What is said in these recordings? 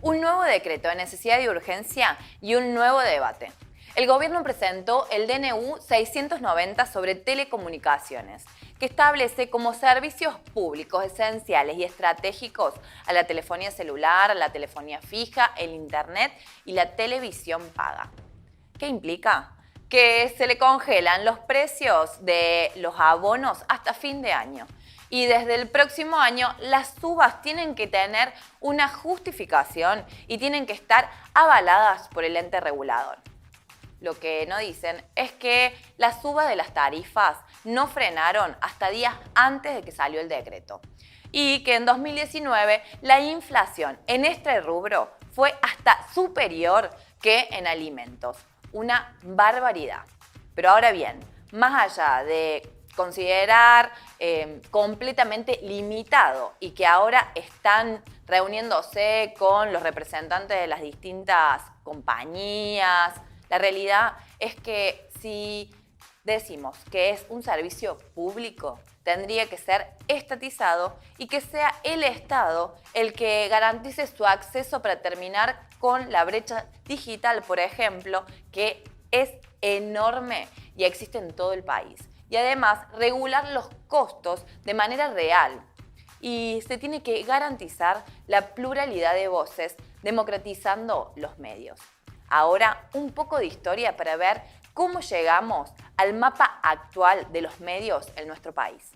un nuevo decreto de necesidad y urgencia y un nuevo debate. El gobierno presentó el DNU 690 sobre telecomunicaciones, que establece como servicios públicos esenciales y estratégicos a la telefonía celular, a la telefonía fija, el internet y la televisión paga. ¿Qué implica? Que se le congelan los precios de los abonos hasta fin de año. Y desde el próximo año las subas tienen que tener una justificación y tienen que estar avaladas por el ente regulador. Lo que no dicen es que las subas de las tarifas no frenaron hasta días antes de que salió el decreto y que en 2019 la inflación en este rubro fue hasta superior que en alimentos. Una barbaridad. Pero ahora bien, más allá de considerar completamente limitado y que ahora están reuniéndose con los representantes de las distintas compañías, la realidad es que si decimos que es un servicio público, tendría que ser estatizado y que sea el Estado el que garantice su acceso para terminar con la brecha digital, por ejemplo, que es enorme y existe en todo el país. Y además regular los costos de manera real. Y se tiene que garantizar la pluralidad de voces, democratizando los medios. Ahora, un poco de historia para ver cómo llegamos al mapa actual de los medios en nuestro país.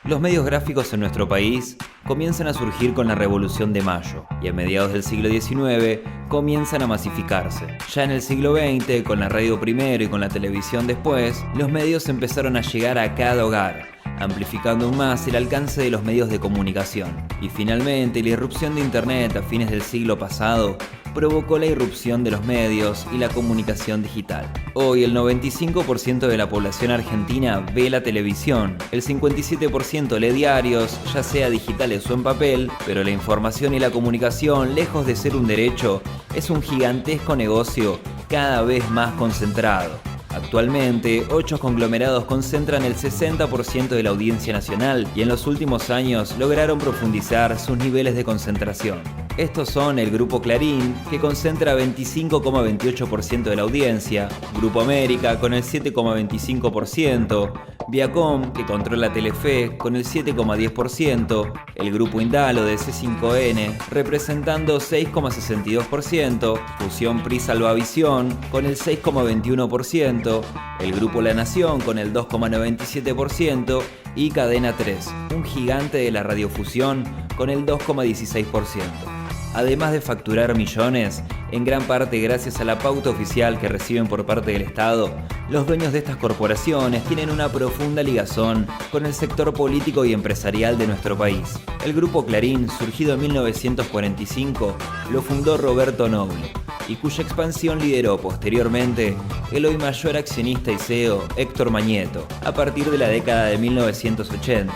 Los medios gráficos en nuestro país comienzan a surgir con la Revolución de Mayo y a mediados del siglo XIX comienzan a masificarse. Ya en el siglo XX, con la radio primero y con la televisión después, los medios empezaron a llegar a cada hogar, amplificando aún más el alcance de los medios de comunicación. Y finalmente, la irrupción de Internet a fines del siglo pasado provocó la irrupción de los medios y la comunicación digital. Hoy el 95% de la población argentina ve la televisión, el 57% lee diarios, ya sea digitales o en papel, pero la información y la comunicación, lejos de ser un derecho, es un gigantesco negocio cada vez más concentrado. Actualmente, 8 conglomerados concentran el 60% de la audiencia nacional y en los últimos años lograron profundizar sus niveles de concentración. Estos son el Grupo Clarín, que concentra 25,28% de la audiencia, Grupo América con el 7,25%, Viacom, que controla Telefe, con el 7,10%, el Grupo Indalo de C5N, representando 6,62%, Fusión Pri-Salvavisión, con el 6,21%, el Grupo La Nación, con el 2,97%, y Cadena 3, un gigante de la radiofusión, con el 2,16%. Además de facturar millones, en gran parte gracias a la pauta oficial que reciben por parte del Estado, los dueños de estas corporaciones tienen una profunda ligazón con el sector político y empresarial de nuestro país. El Grupo Clarín, surgido en 1945, lo fundó Roberto Noble, y cuya expansión lideró posteriormente el hoy mayor accionista y CEO Héctor Mañeto, a partir de la década de 1980.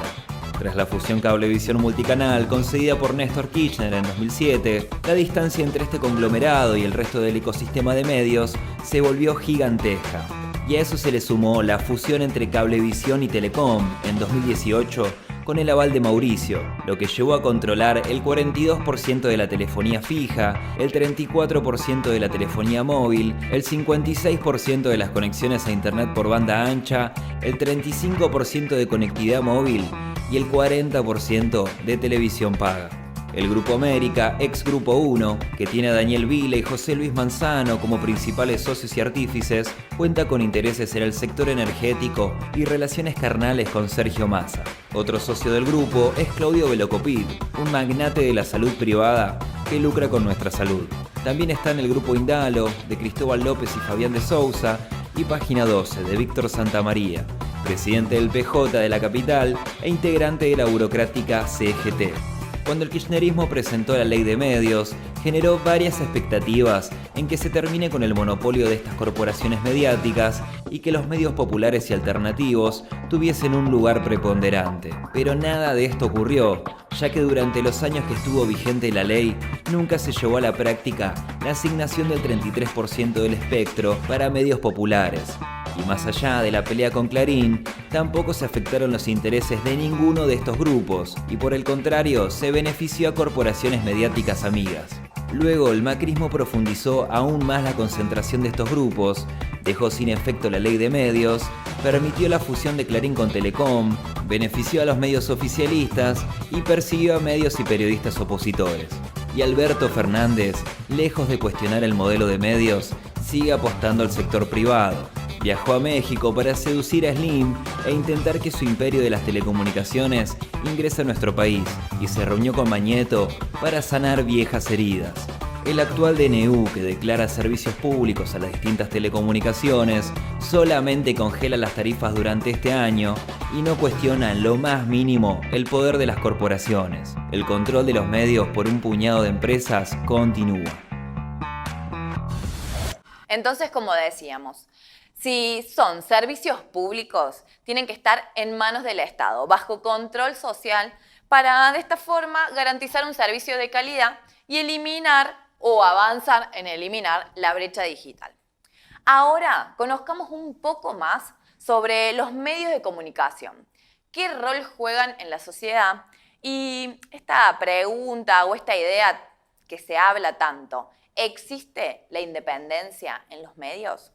Tras la fusión Cablevisión Multicanal concedida por Néstor Kirchner en 2007, la distancia entre este conglomerado y el resto del ecosistema de medios se volvió gigantesca. Y a eso se le sumó la fusión entre Cablevisión y Telecom en 2018 con el aval de Mauricio, lo que llevó a controlar el 42% de la telefonía fija, el 34% de la telefonía móvil, el 56% de las conexiones a internet por banda ancha, el 35% de conectividad móvil y el 40% de televisión paga. El Grupo América, ex Grupo 1, que tiene a Daniel Vila y José Luis Manzano como principales socios y artífices, cuenta con intereses en el sector energético y relaciones carnales con Sergio Massa. Otro socio del grupo es Claudio Velocopit, un magnate de la salud privada que lucra con nuestra salud. También está en el Grupo Indalo, de Cristóbal López y Fabián de Sousa, y Página 12, de Víctor Santamaría, presidente del PJ de la capital e integrante de la burocrática CGT. Cuando el kirchnerismo presentó la ley de medios, generó varias expectativas en que se termine con el monopolio de estas corporaciones mediáticas y que los medios populares y alternativos tuviesen un lugar preponderante. Pero nada de esto ocurrió, ya que durante los años que estuvo vigente la ley, nunca se llevó a la práctica la asignación del 33% del espectro para medios populares. Y más allá de la pelea con Clarín, tampoco se afectaron los intereses de ninguno de estos grupos, y por el contrario, se benefició a corporaciones mediáticas amigas. Luego, el macrismo profundizó aún más la concentración de estos grupos, dejó sin efecto la ley de medios, permitió la fusión de Clarín con Telecom, benefició a los medios oficialistas y persiguió a medios y periodistas opositores. Y Alberto Fernández, lejos de cuestionar el modelo de medios, sigue apostando al sector privado. Viajó a México para seducir a Slim e intentar que su imperio de las telecomunicaciones ingrese a nuestro país, y se reunió con Mañeto para sanar viejas heridas. El actual DNU, que declara servicios públicos a las distintas telecomunicaciones, solamente congela las tarifas durante este año y no cuestiona en lo más mínimo el poder de las corporaciones. El control de los medios por un puñado de empresas continúa. Entonces, como decíamos, si son servicios públicos, tienen que estar en manos del Estado, bajo control social, para de esta forma garantizar un servicio de calidad y eliminar o avanzar en eliminar la brecha digital. Ahora, conozcamos un poco más sobre los medios de comunicación. ¿Qué rol juegan en la sociedad? Y esta pregunta o esta idea que se habla tanto, ¿existe la independencia en los medios?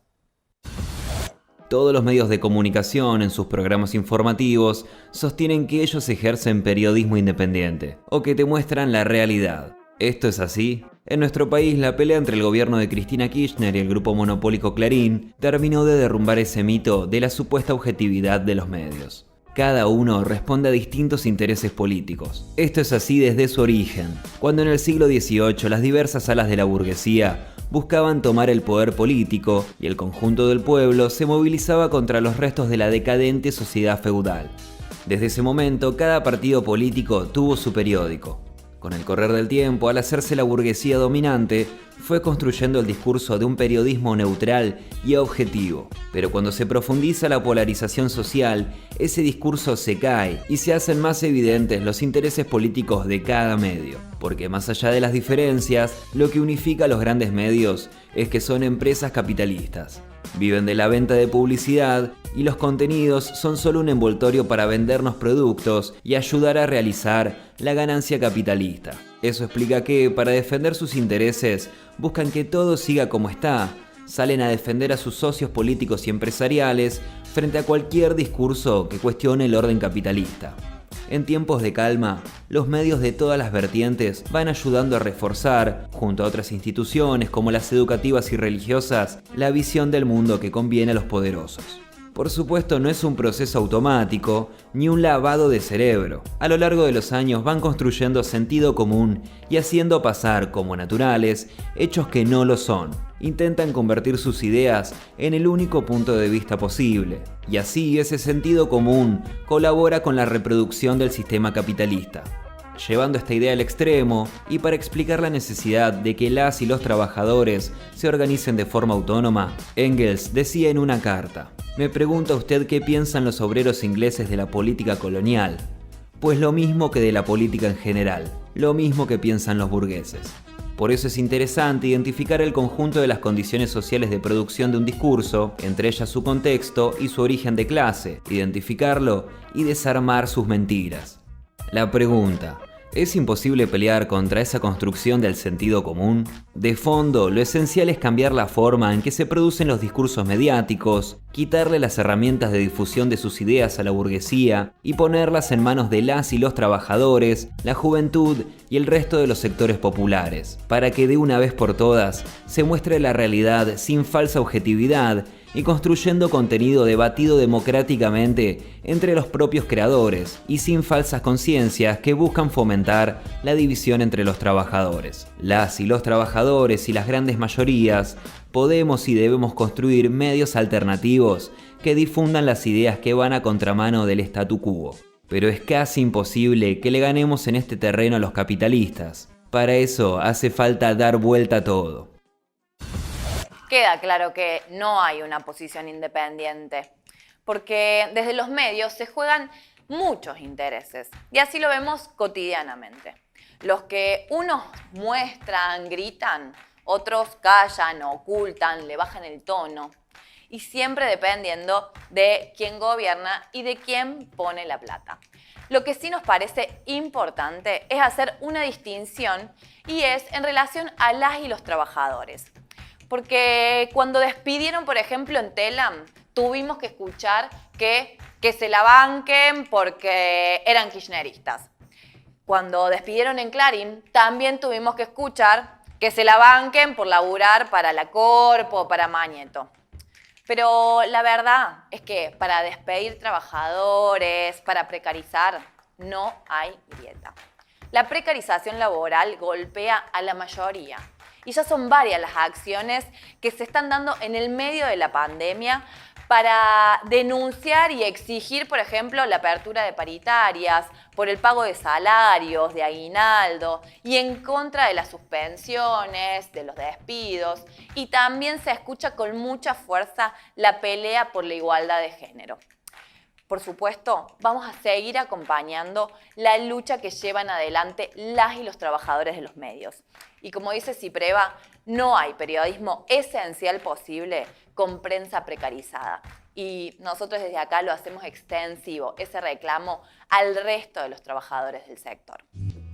Todos los medios de comunicación en sus programas informativos sostienen que ellos ejercen periodismo independiente o que te muestran la realidad. ¿Esto es así? En nuestro país, la pelea entre el gobierno de Cristina Kirchner y el grupo monopólico Clarín terminó de derrumbar ese mito de la supuesta objetividad de los medios. Cada uno responde a distintos intereses políticos. Esto es así desde su origen, cuando en el siglo XVIII las diversas alas de la burguesía buscaban tomar el poder político y el conjunto del pueblo se movilizaba contra los restos de la decadente sociedad feudal. Desde ese momento, cada partido político tuvo su periódico. Con el correr del tiempo, al hacerse la burguesía dominante, fue construyendo el discurso de un periodismo neutral y objetivo. Pero cuando se profundiza la polarización social, ese discurso se cae y se hacen más evidentes los intereses políticos de cada medio. Porque más allá de las diferencias, lo que unifica a los grandes medios es que son empresas capitalistas. Viven de la venta de publicidad y los contenidos son solo un envoltorio para vendernos productos y ayudar a realizar la ganancia capitalista. Eso explica que, para defender sus intereses, buscan que todo siga como está, salen a defender a sus socios políticos y empresariales frente a cualquier discurso que cuestione el orden capitalista. En tiempos de calma, los medios de todas las vertientes van ayudando a reforzar, junto a otras instituciones como las educativas y religiosas, la visión del mundo que conviene a los poderosos. Por supuesto, no es un proceso automático ni un lavado de cerebro. A lo largo de los años van construyendo sentido común y haciendo pasar como naturales hechos que no lo son. Intentan convertir sus ideas en el único punto de vista posible, y así ese sentido común colabora con la reproducción del sistema capitalista. Llevando esta idea al extremo, y para explicar la necesidad de que las y los trabajadores se organicen de forma autónoma, Engels decía en una carta: «Me pregunta usted qué piensan los obreros ingleses de la política colonial. Pues lo mismo que de la política en general, lo mismo que piensan los burgueses». Por eso es interesante identificar el conjunto de las condiciones sociales de producción de un discurso, entre ellas su contexto y su origen de clase, identificarlo y desarmar sus mentiras. La pregunta: ¿es imposible pelear contra esa construcción del sentido común? De fondo, lo esencial es cambiar la forma en que se producen los discursos mediáticos, quitarle las herramientas de difusión de sus ideas a la burguesía y ponerlas en manos de las y los trabajadores, la juventud y el resto de los sectores populares, para que de una vez por todas se muestre la realidad sin falsa objetividad y construyendo contenido debatido democráticamente entre los propios creadores y sin falsas conciencias que buscan fomentar la división entre los trabajadores. Las y los trabajadores y las grandes mayorías podemos y debemos construir medios alternativos que difundan las ideas que van a contramano del statu quo. Pero es casi imposible que le ganemos en este terreno a los capitalistas. Para eso hace falta dar vuelta a todo. Queda claro que no hay una posición independiente, porque desde los medios se juegan muchos intereses, y así lo vemos cotidianamente. Los que unos muestran, gritan, otros callan, ocultan, le bajan el tono. y siempre dependiendo de quién gobierna y de quién pone la plata. Lo que sí nos parece importante es hacer una distinción y es en relación a las y los trabajadores. Porque cuando despidieron, por ejemplo, en Telam, tuvimos que escuchar que se la banquen porque eran kirchneristas. Cuando despidieron en Clarín, también tuvimos que escuchar que se la banquen por laburar para la Corpo o para Mañeto. Pero la verdad es que para despedir trabajadores, para precarizar, no hay grieta. La precarización laboral golpea a la mayoría. Y ya son varias las acciones que se están dando en el medio de la pandemia para denunciar y exigir, por ejemplo, la apertura de paritarias, por el pago de salarios, de aguinaldo y en contra de las suspensiones, de los despidos. Y también se escucha con mucha fuerza la pelea por la igualdad de género. Por supuesto, vamos a seguir acompañando la lucha que llevan adelante las y los trabajadores de los medios. Y como dice Cipreva, no hay periodismo esencial posible con prensa precarizada. Y nosotros desde acá lo hacemos extensivo, ese reclamo al resto de los trabajadores del sector.